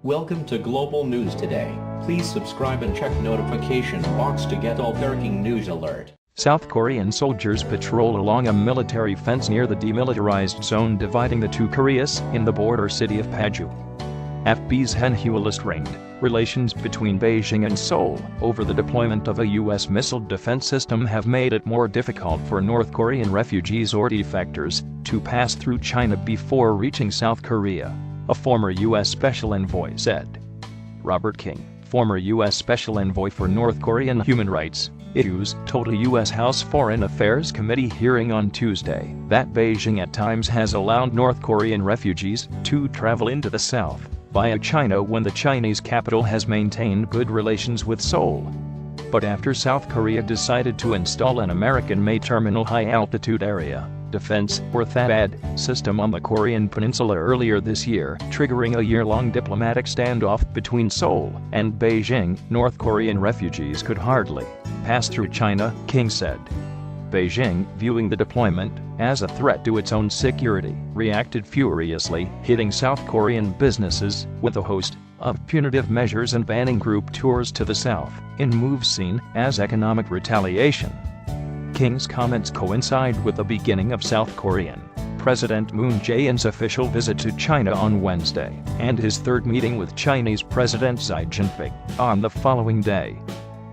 Welcome to Global News Today. Please subscribe and check notification box to get all breaking news alert. South Korean soldiers patrol along a military fence near the demilitarized zone dividing the two Koreas in the border city of Paju. AFPBy Zhenhua LuStrained, relations between Beijing and Seoul over the deployment of a U.S. missile defense system have made it more difficult for North Korean refugees or defectors to pass through China before reaching South Korea, a former U.S. Special Envoy said. Robert King, former U.S. Special Envoy for North Korean human rights issues, told a U.S. House Foreign Affairs Committee hearing on Tuesday that Beijing at times has allowed North Korean refugees to travel into the south via China when the Chinese capital has maintained good relations with Seoul. But after South Korea decided to install an American-made terminal high-altitude area defense or THAAD system on the Korean Peninsula earlier this year, triggering a year-long diplomatic standoff between Seoul and Beijing, North Korean refugees could hardly pass through China, King said. Beijing, viewing the deployment as a threat to its own security, reacted furiously, hitting South Korean businesses with a host of punitive measures and banning group tours to the south, in moves seen as economic retaliation. King's comments coincide with the beginning of South Korean President Moon Jae-in's official visit to China on Wednesday, and his third meeting with Chinese President Xi Jinping on the following day.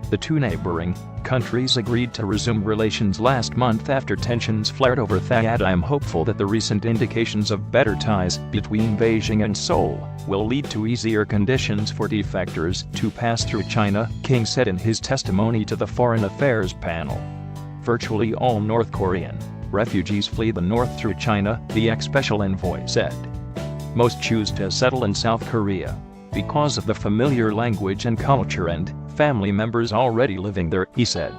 The two neighbouring countries agreed to resume relations last month after tensions flared over THAAD. I am hopeful that the recent indications of better ties between Beijing and Seoul will lead to easier conditions for defectors to pass through China, King said in his testimony to the Foreign Affairs panel. Virtually all North Korean refugees flee the north through China, the ex-special envoy said. Most choose to settle in South Korea because of the familiar language and culture and family members already living there, he said.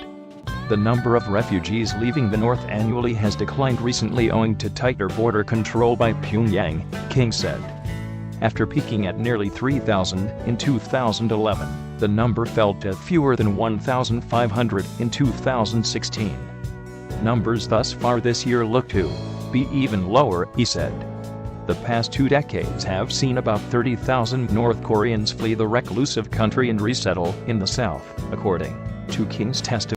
The number of refugees leaving the north annually has declined recently owing to tighter border control by Pyongyang, King said. After peaking at nearly 3,000 in 2011, the number fell to fewer than 1,500 in 2016. Numbers thus far this year look to be even lower, he said. The past 2 decades have seen about 30,000 North Koreans flee the reclusive country and resettle in the south, according to King's testimony.